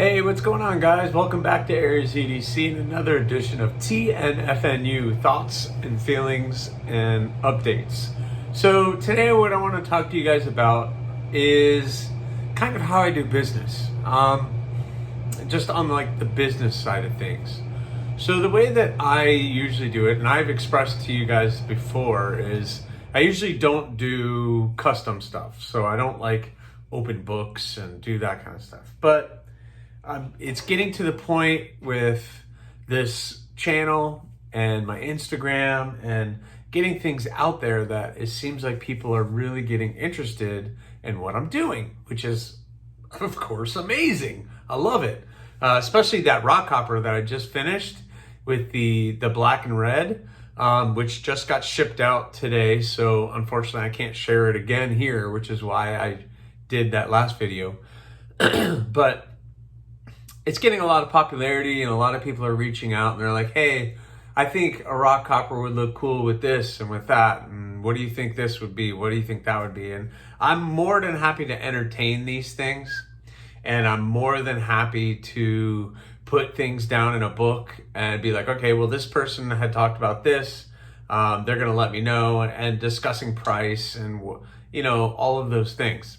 Hey, what's going on, guys? Welcome back to Aries EDC and another edition of TNFNU, Thoughts and Feelings and Updates. So today what I want to talk to you guys about is kind of how I do business, just on like the business side of things. So the way that I usually do it, and I've expressed to you guys before, is I usually don't do custom stuff. So I don't like open books and do that kind of stuff. But it's getting to the point with this channel and my Instagram and getting things out there that it seems like people are really getting interested in what I'm doing, which is, of course, amazing. I love it. Especially that rock copper that I just finished with the black and red, which just got shipped out today. So unfortunately, I can't share it again here, which is why I did that last video. But it's getting a lot of popularity and a lot of people are reaching out and they're like, hey, I think a rock copper would look cool with this and with that. And what do you think this would be? What do you think that would be? And I'm more than happy to entertain these things. And I'm more than happy to put things down in a book and be like, okay, well, this person had talked about this. They're going to let me know, and discussing price and, you know, all of those things.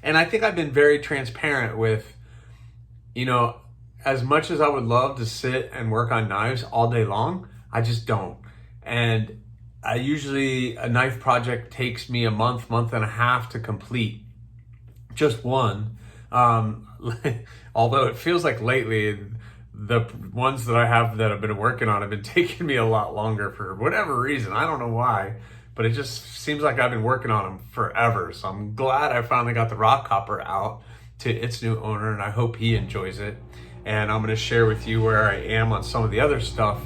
And I think I've been very transparent with, you know, as much as I would love to sit and work on knives all day long, I just don't. And a knife project takes me a month and a half to complete. Just one. Although it feels like lately, the ones that I have that I've been working on have been taking me a lot longer for whatever reason. I don't know why, but it just seems like I've been working on them forever. So I'm glad I finally got the rock copper out to its new owner, and I hope he enjoys it. And I'm going to share with you where I am on some of the other stuff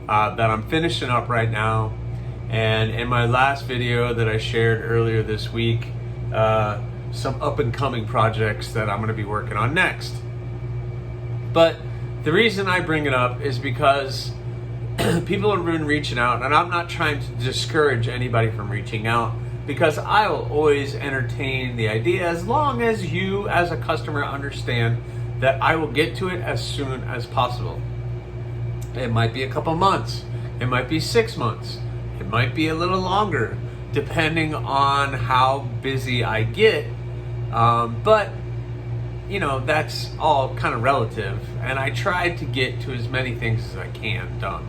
that I'm finishing up right now. And in my last video that I shared earlier this week, some up and coming projects that I'm going to be working on next. But the reason I bring it up is because people have been reaching out, and I'm not trying to discourage anybody from reaching out, because I will always entertain the idea as long as you as a customer understand that I will get to it as soon as possible. It might be a couple months, it might be 6 months, it might be a little longer, depending on how busy I get. But you know, that's all kind of relative, and I try to get to as many things as I can done,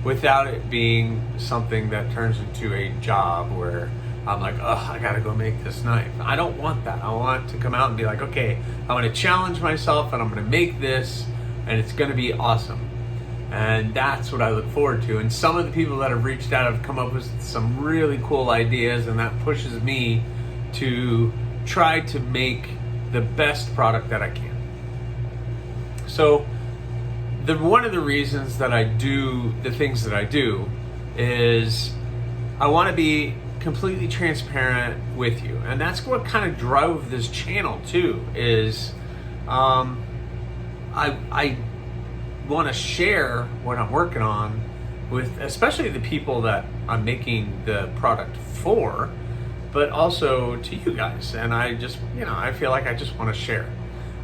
without it being something that turns into a job where I'm like, oh, I gotta go make this knife. I don't want that. I want to come out and be like, okay, I'm gonna challenge myself and I'm gonna make this, and it's gonna be awesome. And that's what I look forward to. And some of the people that have reached out have come up with some really cool ideas, and that pushes me to try to make the best product that I can. So one of the reasons that I do the things that I do is I want to be completely transparent with you. And that's what kind of drove this channel too, is I want to share what I'm working on with especially the people that I'm making the product for, but also to you guys. And I just, you know, I feel like I just want to share.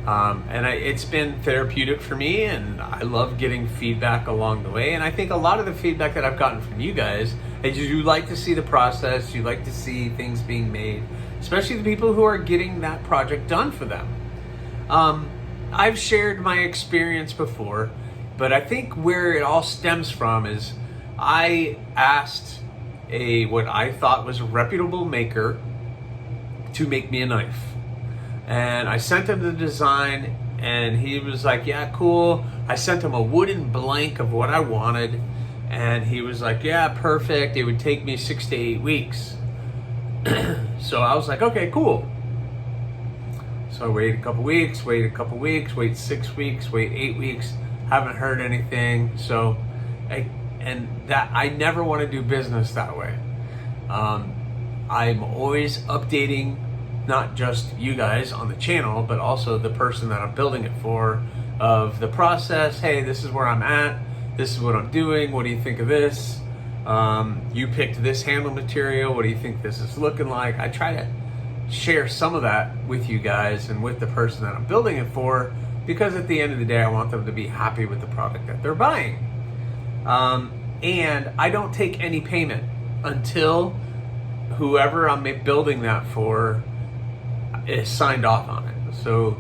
It's been therapeutic for me, and I love getting feedback along the way. And I think a lot of the feedback that I've gotten from you guys is you like to see the process, you like to see things being made, especially the people who are getting that project done for them. I've shared my experience before, but I think where it all stems from is I asked what I thought was a reputable maker to make me a knife. And I sent him the design, and he was like, yeah, cool. I sent him a wooden blank of what I wanted, and he was like, yeah, perfect. It would take me 6 to 8 weeks. So I was like, okay, cool. So I waited a couple weeks, wait 6 weeks, wait 8 weeks, haven't heard anything. So, I never want to do business that way. I'm always updating not just you guys on the channel, but also the person that I'm building it for, of the process. Hey, this is where I'm at. This is what I'm doing. What do you think of this? You picked this handle material. What do you think this is looking like? I try to share some of that with you guys and with the person that I'm building it for, because at the end of the day, I want them to be happy with the product that they're buying. And I don't take any payment until whoever I'm building that for is signed off on it. So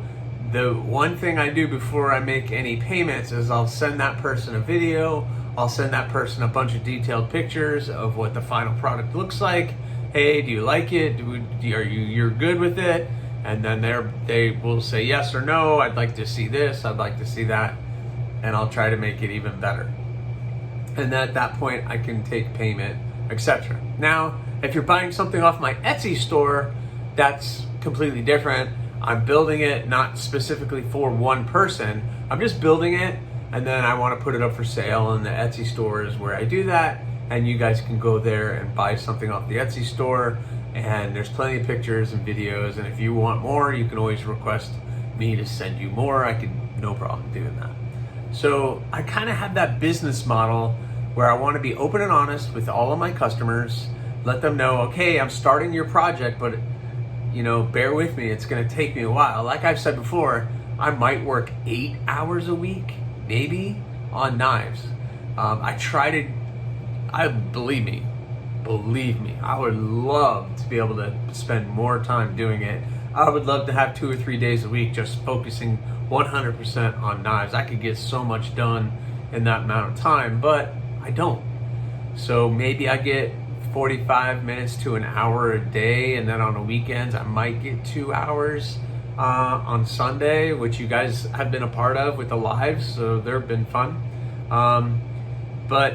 the one thing I do before I make any payments is I'll send that person a video. I'll send that person a bunch of detailed pictures of what the final product looks like. Hey, do you like it? You're good with it? And then they will say yes or no. I'd like to see this. I'd like to see that. And I'll try to make it even better. And at that point, I can take payment, etc. Now, if you're buying something off my Etsy store, that's completely different. I'm building it not specifically for one person. I'm just building it, and then I want to put it up for sale, and the Etsy store is where I do that. And you guys can go there and buy something off the Etsy store, and there's plenty of pictures and videos. And if you want more, you can always request me to send you more. I could no problem doing that. So I kind of have that business model where I want to be open and honest with all of my customers, let them know, okay, I'm starting your project, but bear with me, it's going to take me a while. Like I've said before, I might work 8 hours a week, maybe, on knives. Believe me, I would love to be able to spend more time doing it. I would love to have 2 or 3 days a week just focusing 100% on knives. I could get so much done in that amount of time, but I don't. So maybe I get 45 minutes to an hour a day, and then on the weekends I might get 2 hours on Sunday, which you guys have been a part of with the lives, so they've been fun. But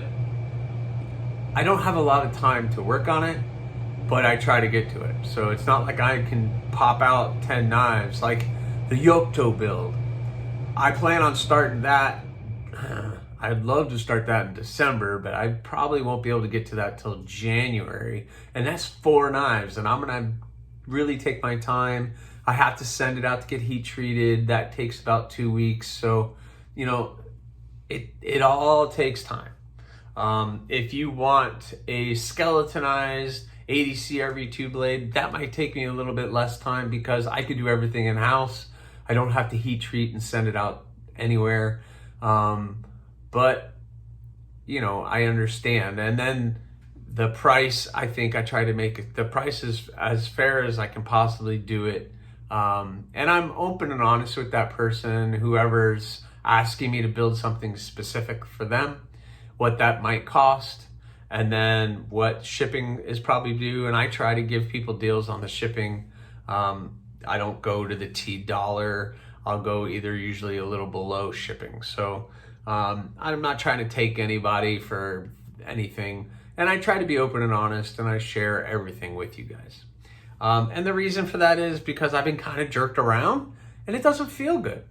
I don't have a lot of time to work on it, but I try to get to it. So it's not like I can pop out 10 knives, like the yoke toe build. I plan on starting that. I'd love to start that in December, but I probably won't be able to get to that till January. And that's 4 knives, and I'm gonna really take my time. I have to send it out to get heat treated. That takes about 2 weeks. So, it all takes time. If you want a skeletonized 80 CRV2 blade, that might take me a little bit less time because I could do everything in house. I don't have to heat treat and send it out anywhere. But I understand. And then the price, I think I try to make the price as fair as I can possibly do it. And I'm open and honest with that person, whoever's asking me to build something specific for them, what that might cost, and then what shipping is probably due. And I try to give people deals on the shipping. I don't go to the $. I'll go either usually a little below shipping. So I'm not trying to take anybody for anything. And I try to be open and honest, and I share everything with you guys. And the reason for that is because I've been kind of jerked around, and it doesn't feel good.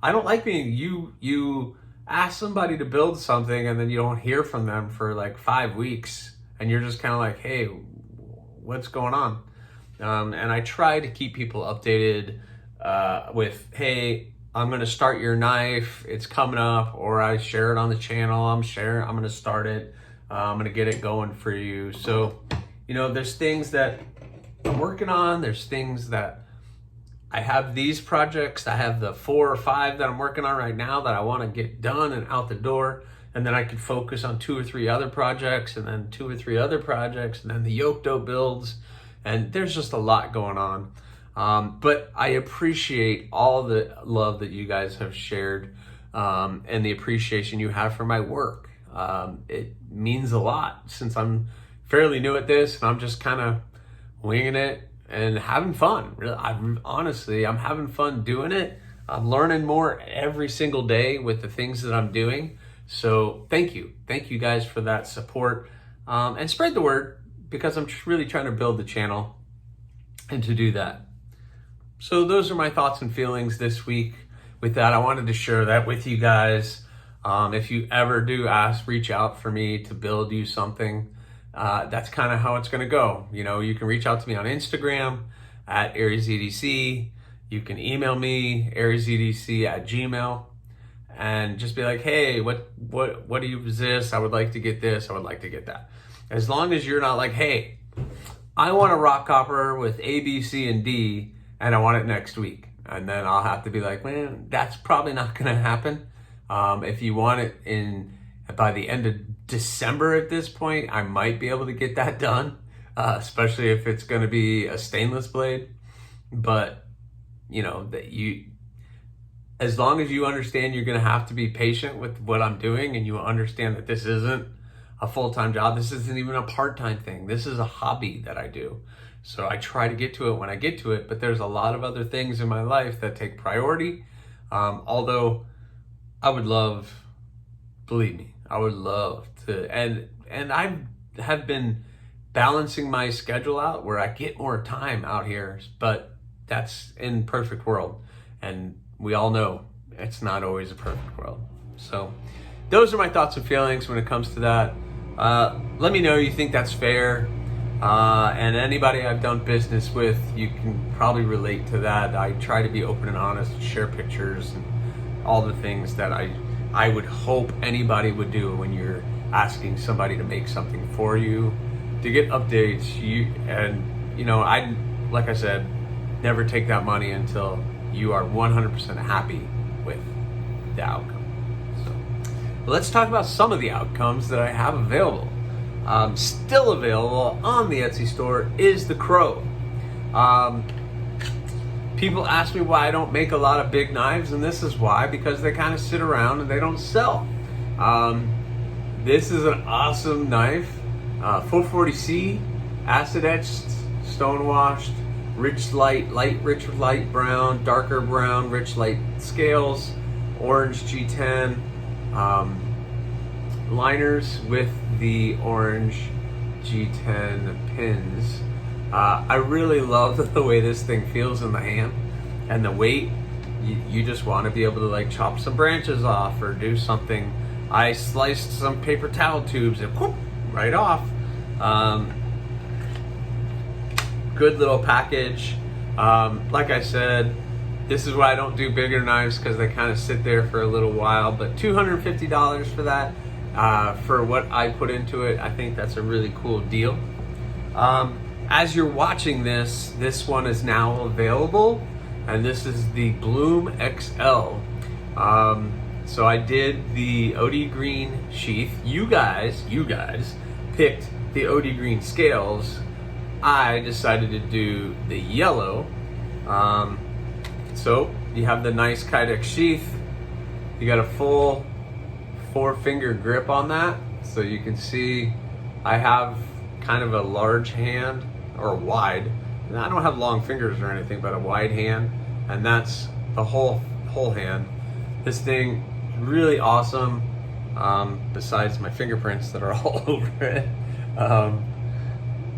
I don't like being, you ask somebody to build something and then you don't hear from them for like 5 weeks, and you're just kind of like, hey, what's going on? And I try to keep people updated with, hey, I'm going to start your knife, it's coming up, or I share it on the channel, I'm going to start it, I'm going to get it going for you. So, there's things that I'm working on, there's things that I have these projects, I have the 4 or 5 that I'm working on right now that I want to get done and out the door, and then I could focus on 2 or 3 other projects, and then 2 or 3 other projects, and then the yoke dough builds, and there's just a lot going on. But I appreciate all the love that you guys have shared, and the appreciation you have for my work. It means a lot since I'm fairly new at this, and I'm just kind of winging it and having fun. Really, I'm having fun doing it. I'm learning more every single day with the things that I'm doing. So thank you guys for that support, and spread the word, because I'm really trying to build the channel and to do that. So those are my thoughts and feelings this week. With that, I wanted to share that with you guys. If you ever do reach out for me to build you something, that's kind of how it's going to go. You can reach out to me on Instagram at AriesEDC. You can email me, AriesEDC@gmail.com, and just be like, hey, what do you resist? I would like to get this. I would like to get that. As long as you're not like, hey, I want a rock copper with A, B, C, and D, and I want it next week. And then I'll have to be like, man, that's probably not going to happen. If you want it by the end of December at this point, I might be able to get that done, especially if it's going to be a stainless blade. But as long as you understand you're going to have to be patient with what I'm doing, and you understand that this isn't a full-time job, this isn't even a part-time thing, this is a hobby that I do. So I try to get to it when I get to it, but there's a lot of other things in my life that take priority. Although I would love, believe me, I would love to, and I have been balancing my schedule out where I get more time out here, but that's in perfect world. And we all know it's not always a perfect world. So those are my thoughts and feelings when it comes to that. Let me know you think that's fair. And anybody I've done business with, you can probably relate to that. I try to be open and honest, share pictures and all the things that I would hope anybody would do when you're asking somebody to make something for you, to get updates. I, like I said, never take that money until you are 100% happy with the outcome. So let's talk about some of the outcomes that I have available. Still available on the Etsy store is the Crow. People ask me why I don't make a lot of big knives, and this is why, because they kind of sit around and they don't sell. This is an awesome knife, 440C, acid etched, stone washed, rich light, rich light brown, darker brown, rich light scales, orange G10, liners with the orange G10 pins. I really love the way this thing feels in the hand, and the weight. You just want to be able to like chop some branches off or do something. I sliced some paper towel tubes and whoop, right off. Good little package. Like I said, this is why I don't do bigger knives, because they kind of sit there for a little while. But $250 for that, for what I put into it, I think that's a really cool deal. As you're watching this one is now available, and this is the Bloom XL. So I did the OD green sheath. You guys picked the OD green scales. I decided to do the yellow. So you have the nice Kydex sheath. You got a full 4-finger grip on that. So you can see I have kind of a large hand, or wide. And I don't have long fingers or anything, but a wide hand. And that's the whole hand. This thing is really awesome. Besides my fingerprints that are all over it.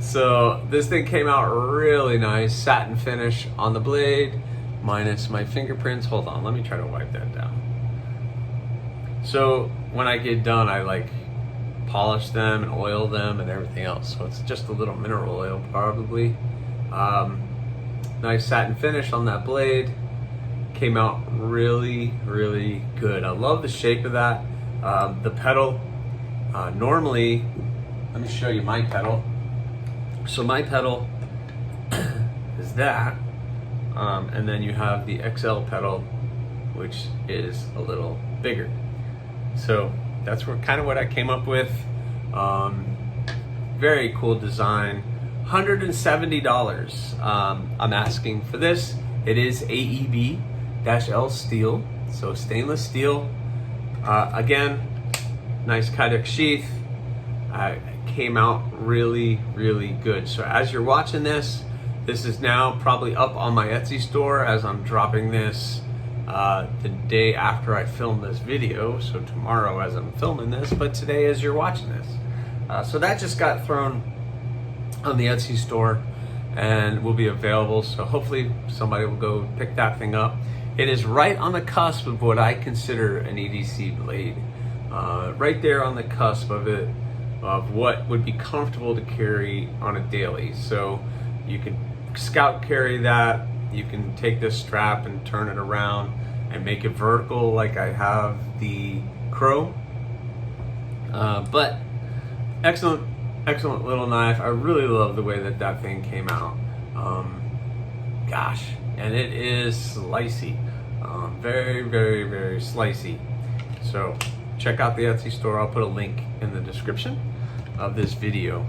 So this thing came out really nice, satin finish on the blade, minus my fingerprints. Hold on, let me try to wipe that down. So when I get done, I like polish them and oil them and everything else. So it's just a little mineral oil probably. Nice satin finish on that blade. Came out really, really good. I love the shape of that. The pedal, normally, let me show you my pedal. So my pedal is that, and then you have the XL pedal, which is a little bigger. So that's kind of what I came up with. Very cool design. $170 I'm asking for this. It is AEB-L steel, so stainless steel. Again, nice Kydex sheath. Came out really, really good. So as you're watching this is now probably up on my Etsy store as I'm dropping this the day after I film this video. So tomorrow as I'm filming this, but today as you're watching this. So that just got thrown on the Etsy store and will be available. So hopefully somebody will go pick that thing up. It is right on the cusp of what I consider an EDC blade. Right there on the cusp of it, of what would be comfortable to carry on a daily. So you can scout carry that. You can take this strap and turn it around and make it vertical like I have the Crow. But excellent little knife. I really love the way that thing came out. Gosh, and it is slicey. Very, very, very slicey. So check out the Etsy store. I'll put a link in the description of this video.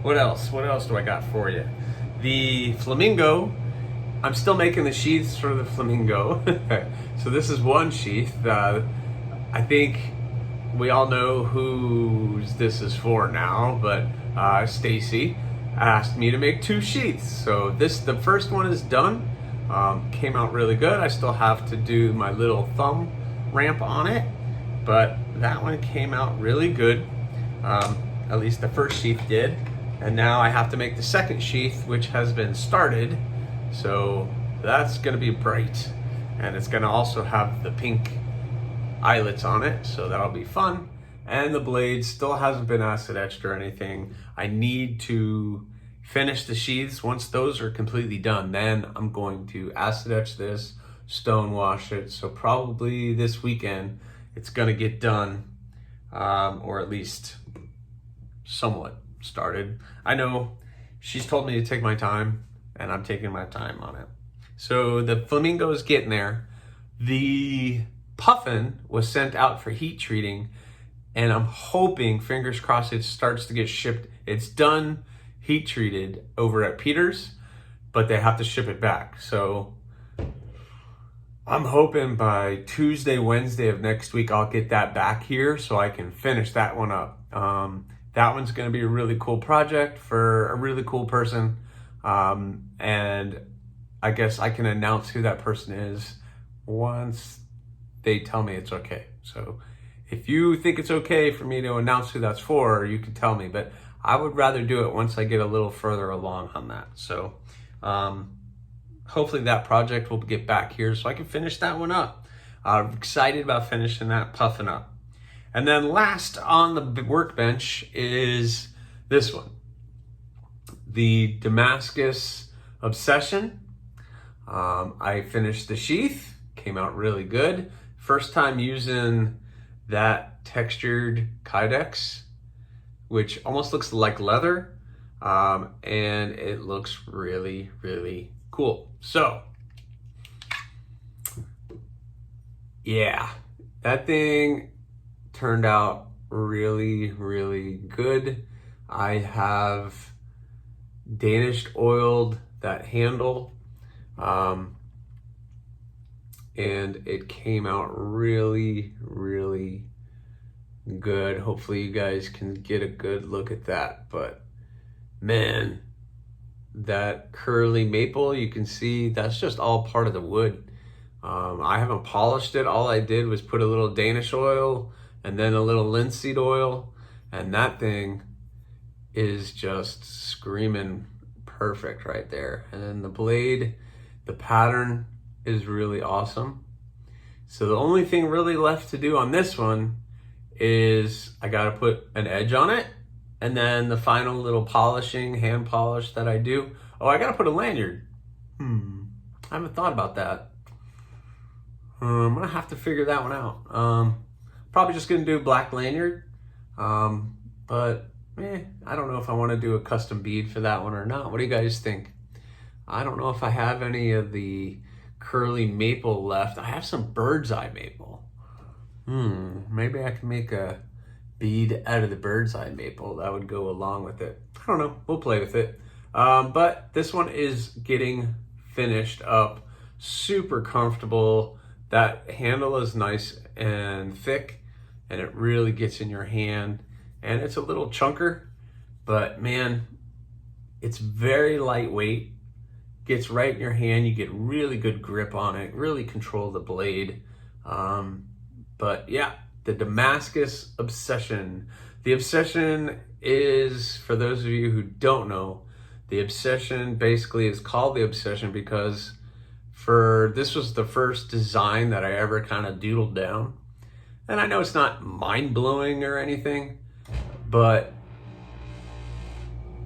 What else? What else do I got for you? The flamingo. I'm still making the sheaths for the flamingo. So this is one sheath. I think we all know whose this is for now, but Stacy asked me to make 2 sheaths. So the first one is done. Came out really good. I still have to do my little thumb ramp on it, but that one came out really good. At least the first sheath did. And now I have to make the second sheath, which has been started. So that's gonna be bright. And it's gonna also have the pink eyelets on it, so that'll be fun. And the blade still hasn't been acid etched or anything. I need to finish the sheaths. Once those are completely done, then I'm going to acid etch this, stone wash it. So probably this weekend it's gonna get done, or at least somewhat started. I know she's told me to take my time, and I'm taking my time on it. So the flamingo is getting there. The puffin was sent out for heat treating, and I'm hoping, fingers crossed, it starts to get shipped. It's done heat treated over at Peter's, but they have to ship it back. So I'm hoping by Tuesday, Wednesday of next week, I'll get that back here so I can finish that one up. That one's gonna be a really cool project for a really cool person. And I guess I can announce who that person is once they tell me it's okay. So if you think it's okay for me to announce who that's for, you can tell me, but I would rather do it once I get a little further along on that. So hopefully that project will get back here so I can finish that one up. I'm excited about finishing that puffin up. And then last on the workbench is this one, the Damascus Obsession. I finished the sheath, came out really good. First time using that textured Kydex, which almost looks like leather, and it looks really, really cool. So, yeah, that thing turned out really, really good. I have Danish oiled that handle, and it came out really, really good. Hopefully you guys can get a good look at that, but man, that curly maple, you can see that's just all part of the wood. I haven't polished it. All I did was put a little Danish oil and then a little linseed oil, and that thing is just screaming perfect right there. And then the blade, the pattern is really awesome. So the only thing really left to do on this one is I gotta put an edge on it, and then the final little polishing, hand polish that I do. Oh, I gotta put a lanyard. I haven't thought about that. I'm gonna have to figure that one out. Probably just gonna do a black lanyard, but I don't know if I want to do a custom bead for that one or not. What do you guys think? I don't know if I have any of the curly maple left. I have some bird's eye maple. Maybe I can make a bead out of the bird's eye maple. That would go along with it. I don't know. We'll play with it. But this one is getting finished up. Super comfortable. That handle is nice and thick, and it really gets in your hand. And it's a little chunker, but man, it's very lightweight. Gets right in your hand. You get really good grip on it. Really control the blade. But yeah, the Damascus Obsession. The Obsession is, for those of you who don't know, the Obsession basically is called the Obsession because this was the first design that I ever kind of doodled down. And I know it's not mind-blowing or anything, but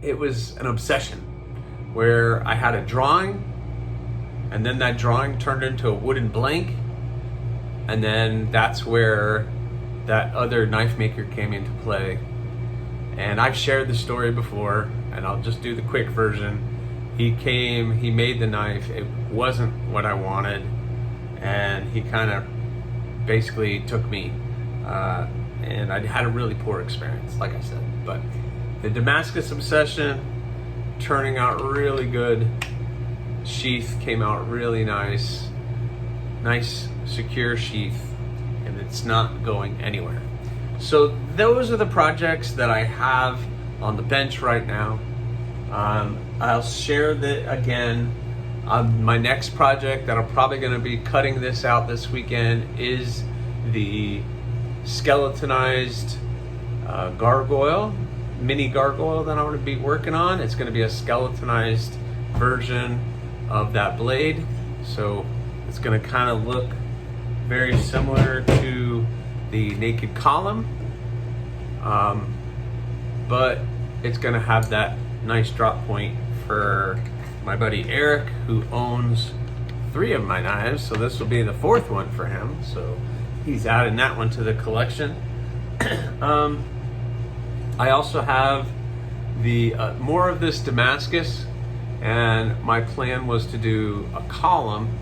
it was an obsession where I had a drawing, and then that drawing turned into a wooden blank, and then that's where that other knife maker came into play. And I've shared the story before, and I'll just do the quick version. He came, he made the knife. It wasn't what I wanted, and he kind of basically took me. And I had a really poor experience, like I said. But the Damascus Obsession turning out really good. Sheath came out really nice. Nice, secure sheath, and it's not going anywhere. So those are the projects that I have on the bench right now. I'll share that again. My next project that I'm probably going to be cutting this out this weekend is the skeletonized gargoyle, mini gargoyle that I'm going to be working on. It's going to be a skeletonized version of that blade. So it's going to kind of look very similar to the naked column, but it's going to have that nice drop point for my buddy Eric, who owns 3 of my knives. So this will be the 4th one for him. So he's adding that one to the collection. I also have the more of this Damascus, and my plan was to do a column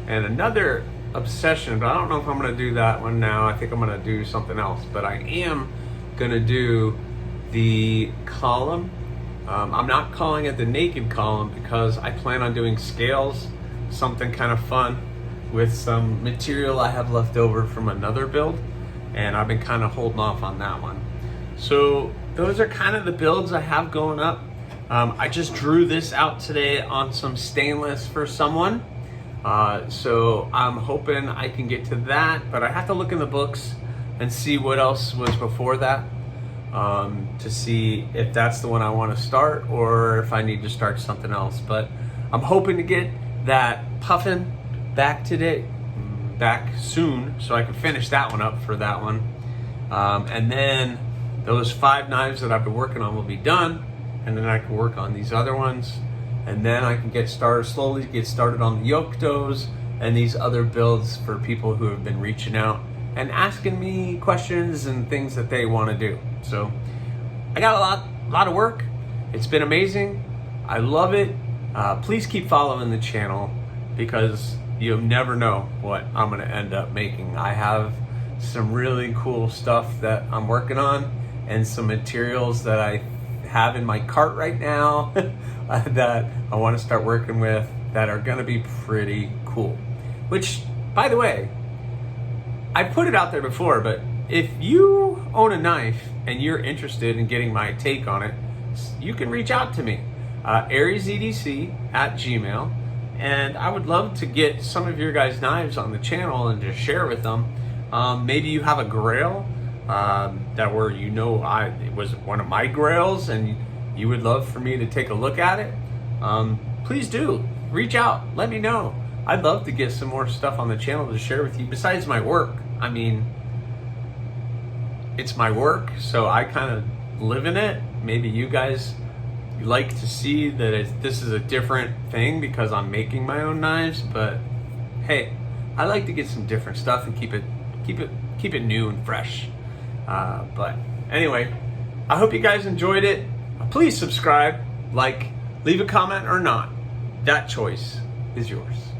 and another obsession, but I don't know if I'm going to do that one now. I think I'm going to do something else, but I am going to do the column. I'm not calling it the naked column because I plan on doing scales, something kind of fun with some material I have left over from another build, and I've been kind of holding off on that one. So those are kind of the builds I have going up. I just drew this out today on some stainless for someone. So I'm hoping I can get to that, but I have to look in the books and see what else was before that, to see if that's the one I want to start or if I need to start something else. But I'm hoping to get that puffin back soon, so I can finish that one up for that one. And then those 5 knives that I've been working on will be done, and then I can work on these other ones. And then I can get started on the Yoktos and these other builds for people who have been reaching out and asking me questions and things that they want to do. So I got a lot of work. It's been amazing. I love it. Please keep following the channel because you never know what I'm going to end up making. I have some really cool stuff that I'm working on and some materials that I have in my cart right now that I want to start working with that are going to be pretty cool. Which, by the way, I put it out there before, but if you own a knife and you're interested in getting my take on it, you can reach out to me, AriesEDC@gmail.com, and I would love to get some of your guys' knives on the channel and just share with them. Maybe you have a grail that where it was one of my grails and you would love for me to take a look at it. Please do reach out, let me know. I'd love to get some more stuff on the channel to share with you besides my work. I mean, it's my work, so I kind of live in it. Maybe you guys like to see that this is a different thing because I'm making my own knives, but hey, I like to get some different stuff and keep it new and fresh. But anyway, I hope you guys enjoyed it. Please subscribe, like, leave a comment or not. That choice is yours.